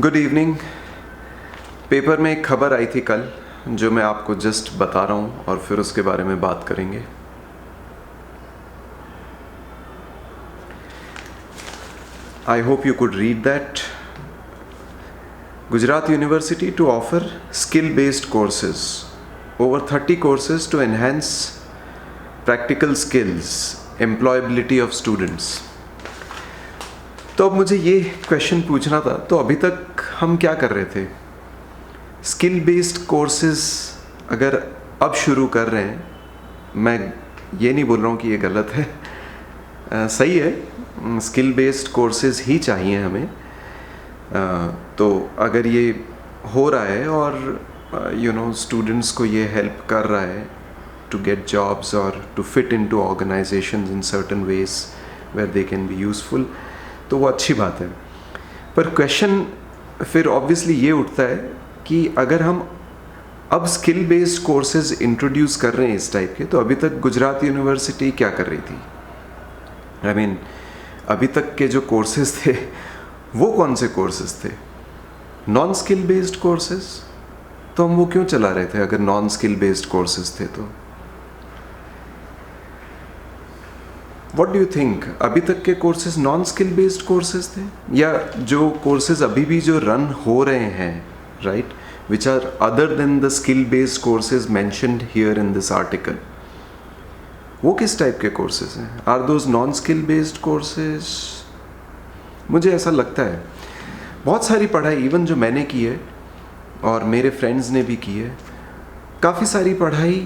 Good evening. Paper में एक खबर आई थी कल, जो मैं आपको जस्ट बता रहा हूँ और फिर उसके बारे में बात करेंगे। I hope you could read that. Gujarat university to offer skill based courses, over 30 courses to enhance practical skills, employability of students. तो अब मुझे ये क्वेश्चन पूछना था, तो अभी तक हम क्या कर रहे थे? स्किल बेस्ड कोर्सेज अगर अब शुरू कर रहे हैं, मैं ये नहीं बोल रहा हूँ कि ये गलत है, सही है, स्किल बेस्ड कोर्सेज ही चाहिए हमें। तो अगर ये हो रहा है और स्टूडेंट्स को ये हेल्प कर रहा है टू गेट जॉब्स और to fit into organisations in certain ways where they can be useful, तो वो अच्छी बात है। पर क्वेश्चन फिर ऑब्वियसली ये उठता है कि अगर हम अब स्किल बेस्ड कोर्सेज इंट्रोड्यूस कर रहे हैं इस टाइप के, तो अभी तक गुजरात यूनिवर्सिटी क्या कर रही थी? आई मीन अभी तक के जो कोर्सेज थे वो कौन से कोर्सेज थे? Non skill based courses. तो हम वो क्यों चला रहे थे अगर नॉन स्किल बेस्ड कोर्सेज थे? तो व्हाट डू यू थिंक, अभी तक के courses non skill based courses थे, या जो कोर्सेज अभी भी जो रन हो रहे हैं, right, which are other than the skill based courses mentioned here in this article, वो किस टाइप के कोर्सेज हैं? Are those non skill based courses? मुझे ऐसा लगता है बहुत सारी पढ़ाई इवन जो मैंने की है और मेरे फ्रेंड्स ने भी की है, काफ़ी सारी पढ़ाई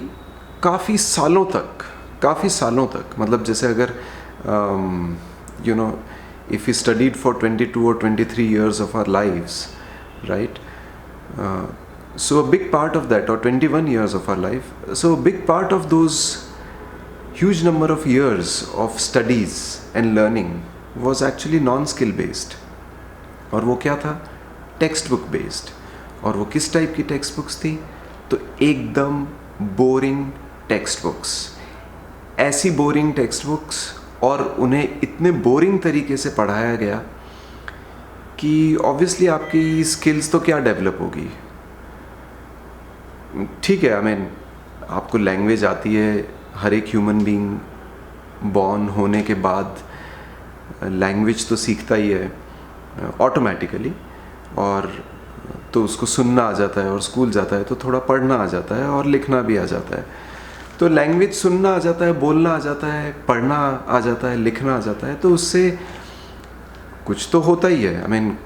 काफ़ी सालों तक, मतलब जैसे अगर if you studied for 22 or 23 years of our lives, right, so a big part of that, or 21 years of our life, so a big part of those huge number of years of studies and learning was actually non-skill based. और वो क्या था? Text book based. और वो किस type की text books थी? तो एकदम बोरिंग टेक्स्ट बुक्स, ऐसी बोरिंग टेक्स्ट बुक्स, और उन्हें इतने बोरिंग तरीके से पढ़ाया गया कि ऑब्वियसली आपकी स्किल्स तो क्या डेवलप होगी? ठीक है, आई मीन आपको लैंग्वेज आती है, हर एक ह्यूमन बीइंग बॉर्न होने के बाद लैंग्वेज तो सीखता ही है ऑटोमेटिकली, और तो उसको सुनना आ जाता है और स्कूल जाता है तो थोड़ा पढ़ना आ जाता है और लिखना भी आ जाता है। तो लैंग्वेज सुनना आ जाता है, बोलना आ जाता है, पढ़ना आ जाता है, लिखना आ जाता है, तो उससे कुछ तो होता ही है। आई मीन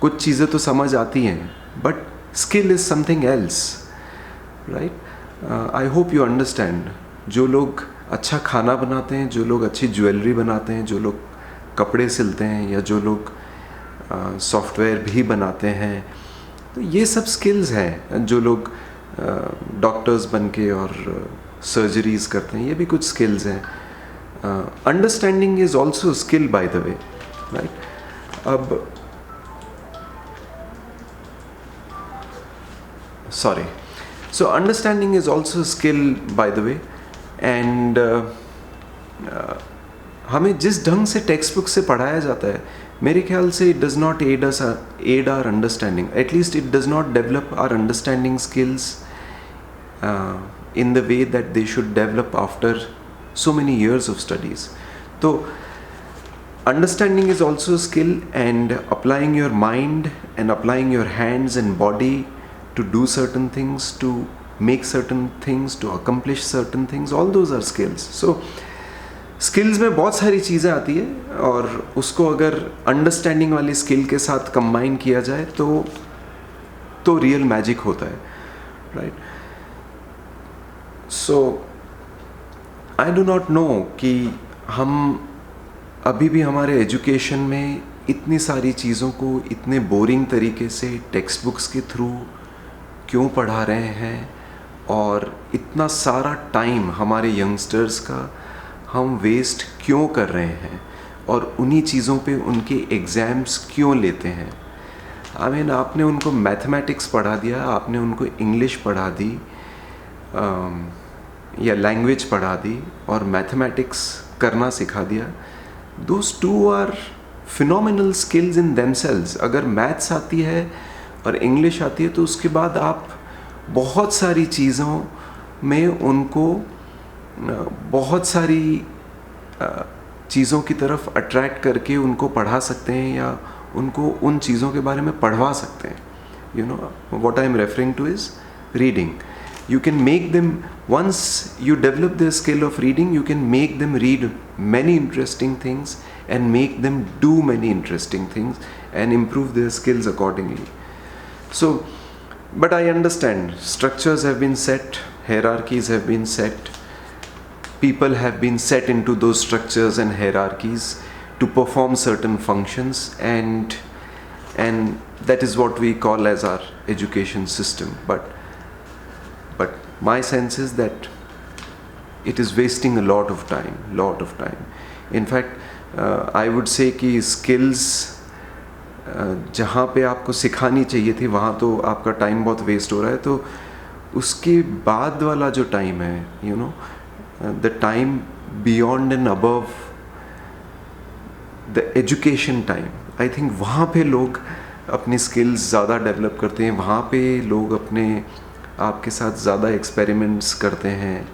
कुछ चीज़ें तो समझ आती हैं, but skill is something else, right. I hope you understand. जो लोग अच्छा खाना बनाते हैं, जो लोग अच्छी ज्वेलरी बनाते हैं, जो लोग कपड़े सिलते हैं, या जो लोग सॉफ्टवेयर भी बनाते हैं, तो ये सब स्किल्स हैं। जो लोग डॉक्टर्स बन के और सर्जरीज करते हैं, ये भी कुछ स्किल्स हैं। Understanding is also skill, by the way, right. अब sorry, so understanding is also skill, by the way, and हमें जिस ढंग से टेक्स्ट बुक से पढ़ाया जाता है, मेरे ख्याल से it does not add our understanding, at least it does not develop our understanding skills in the way that they should develop after so many years of studies. So understanding is also a skill, and applying your mind and applying your hands and body to do certain things, to make certain things, to accomplish certain things, all those are skills. So skills में बहुत सारी चीज़ें आती है, और उसको अगर understanding वाली स्किल के साथ कंबाइन किया जाए तो रियल मैजिक होता है, right. So I do not know कि हम अभी भी हमारे एजुकेशन में इतनी सारी चीज़ों को इतने बोरिंग तरीके से टेक्स्ट बुक्स के थ्रू क्यों पढ़ा रहे हैं, और इतना सारा टाइम हमारे यंगस्टर्स का हम वेस्ट क्यों कर रहे हैं, और उन्हीं चीज़ों पे उनके एग्ज़ाम्स क्यों लेते हैं। आई मीन आपने उनको मैथमेटिक्स पढ़ा दिया, आपने उनको इंग्लिश पढ़ा दी, या लैंग्वेज पढ़ा दी, और मैथमेटिक्स करना सिखा दिया। Those two are phenomenal skills in themselves. अगर मैथ्स आती है और इंग्लिश आती है तो उसके बाद आप बहुत सारी चीज़ों में उनको बहुत सारी चीज़ों की तरफ अट्रैक्ट करके उनको पढ़ा सकते हैं या उनको उन चीज़ों के बारे में पढ़वा सकते हैं. You know what I am referring two is reading. You can make them, once you develop the skill of reading, you can make them read many interesting things and make them do many interesting things and improve their skills accordingly. So, but I understand structures have been set, hierarchies have been set, people have been set into those structures and hierarchies to perform certain functions, and that is what we call as our education system. But my sense is that it is wasting a lot of time. In fact, I would say कि skills जहाँ पे आपको सिखानी चाहिए थी वहाँ तो आपका टाइम बहुत वेस्ट हो रहा है. तो उसके बाद वाला जो टाइम है, you know, the time beyond and above the education time, I think वहाँ पे लोग अपनी स्किल्स ज़्यादा डेवलप करते हैं. वहाँ पे लोग अपने आपके साथ ज़्यादा एक्सपेरिमेंट्स करते हैं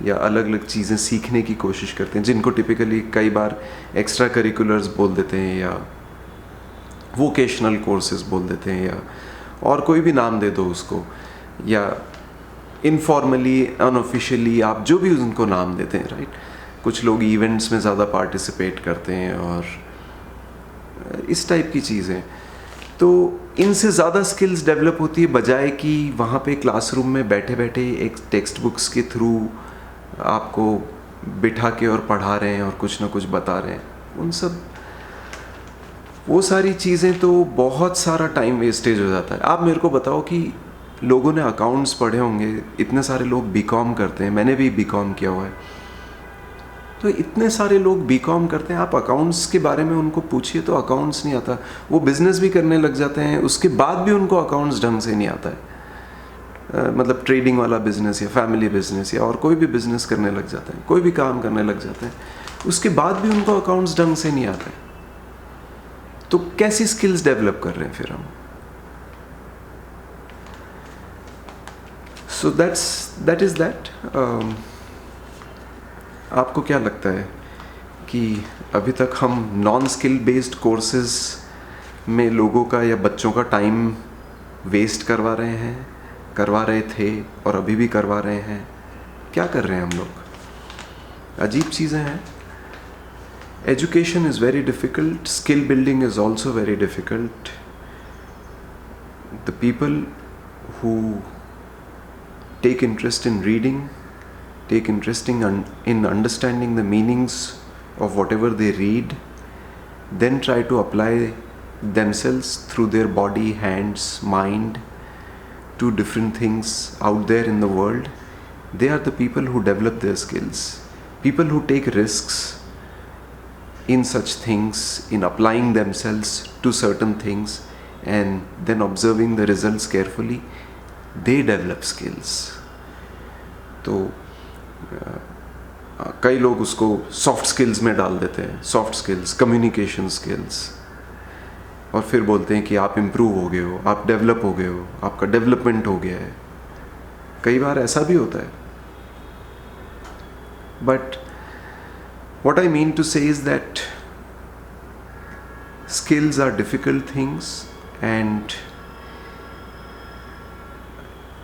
या अलग अलग चीज़ें सीखने की कोशिश करते हैं, जिनको टिपिकली कई बार एक्स्ट्रा करिकुलर्स बोल देते हैं या वोकेशनल कोर्सेज बोल देते हैं या और कोई भी नाम दे दो उसको, या इनफॉर्मली अनऑफिशियली आप जो भी उनको नाम देते हैं, राइट. कुछ लोग इवेंट्स में ज़्यादा पार्टिसिपेट करते हैं और इस टाइप की चीज़ें. तो इनसे ज़्यादा स्किल्स डेवलप होती है बजाय कि वहाँ पे क्लासरूम में बैठे बैठे एक टेक्स्ट बुक्स के थ्रू आपको बिठा के और पढ़ा रहे हैं और कुछ ना कुछ बता रहे हैं. वो सारी चीज़ें तो बहुत सारा टाइम वेस्टेज हो जाता है. आप मेरे को बताओ कि लोगों ने अकाउंट्स पढ़े होंगे, इतने सारे लोग बीकॉम करते हैं, मैंने भी बीकॉम किया हुआ है. तो इतने सारे लोग बीकॉम करते हैं, आप अकाउंट्स के बारे में उनको पूछिए तो अकाउंट्स नहीं आता. वो बिज़नेस भी करने लग जाते हैं, उसके बाद भी उनको अकाउंट्स ढंग से नहीं आता है. मतलब ट्रेडिंग वाला बिज़नेस या फैमिली बिज़नेस या और कोई भी बिज़नेस करने लग जाते हैं, कोई भी काम करने लग जाते हैं, उसके बाद भी उनको अकाउंट्स ढंग से नहीं आता है. तो कैसी स्किल्स डेवलप कर रहे हैं फिर हम? So that is that. आपको क्या लगता है कि अभी तक हम नॉन स्किल बेस्ड कोर्सेज में लोगों का या बच्चों का टाइम वेस्ट करवा रहे थे और अभी भी करवा रहे हैं? क्या कर रहे हैं हम लोग? अजीब चीज़ें हैं. Education is very difficult, skill building is also very difficult. The people who take interest in reading, take interest in understanding the meanings of whatever they read, then try to apply themselves through their body, hands, mind to different things out there in the world. They are the people who develop their skills. People who take risks in such things, in applying themselves to certain things and then observing the results carefully, they develop skills. तो कई लोग उसको soft skills में डाल देते हैं, soft skills, communication skills, और फिर बोलते हैं कि आप इम्प्रूव हो गए हो, आप डेवलप हो गए हो, आपका डेवलपमेंट हो गया है. कई बार ऐसा भी होता है. But what I mean to say is that skills are difficult things, and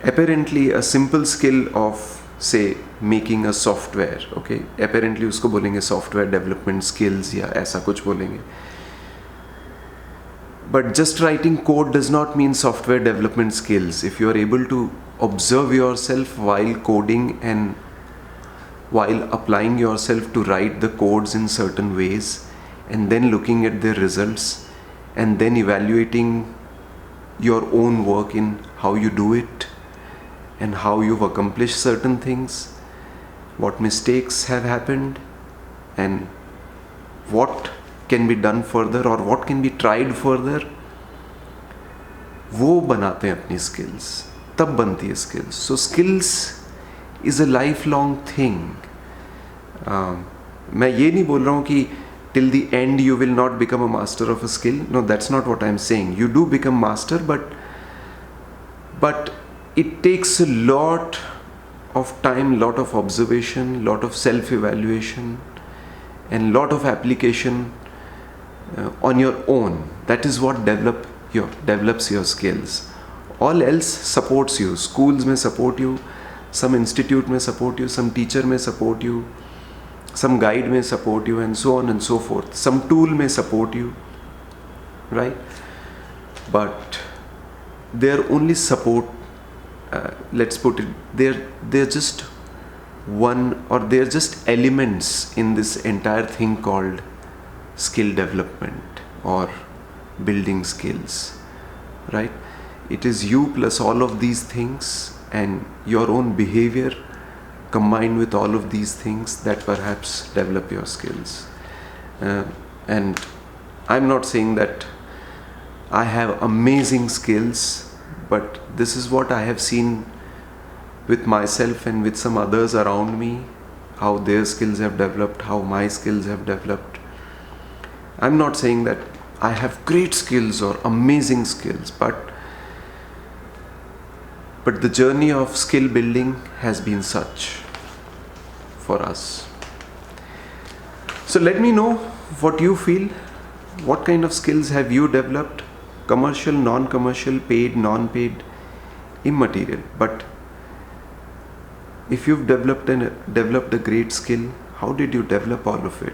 apparently a simple skill of say making a software, okay, apparently उसको बोलेंगे software development skills या ऐसा कुछ बोलेंगे. But just writing code does not mean software development skills. If you are able to observe yourself while coding and while applying yourself to write the codes in certain ways and then looking at their results and then evaluating your own work in how you do it and how you've accomplished certain things, what mistakes have happened and what can be done further or what can be tried further, वो बनाते हैं अपनी skills, तब बनती है skills. So skills is a lifelong thing. मैं ये नहीं बोल रहा हूँ कि till the end you will not become a master of a skill. No, that's not what I'm saying. You do become master, but it takes a lot of time, lot of observation, lot of self-evaluation, and lot of application on your own. That is what develops your skills. All else supports you. Schools may support you, some institute may support you, some teacher may support you, some guide may support you, and so on and so forth. Some tool may support you, right? But they're only support. Let's put it, they're just one, or they're just elements in this entire thing called skill development or building skills, right? It is you plus all of these things and your own behavior combined with all of these things that perhaps develop your skills. And I'm not saying that I have amazing skills, but this is what I have seen with myself and with some others around me, how their skills have developed, how my skills have developed. I'm not saying that I have great skills or amazing skills, but the journey of skill building has been such for us. So let me know what you feel. What kind of skills have you developed? Commercial, non-commercial, paid, non-paid, immaterial. But if you've developed a great skill, how did you develop all of it?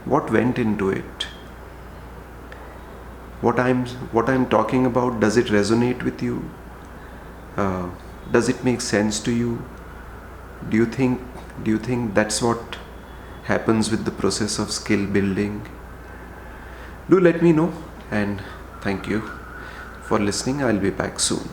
What went into it? What I'm talking about, does it resonate with you? Does it make sense to you? Do you think that's what happens with the process of skill building? Do let me know, and thank you for listening. I'll be back soon.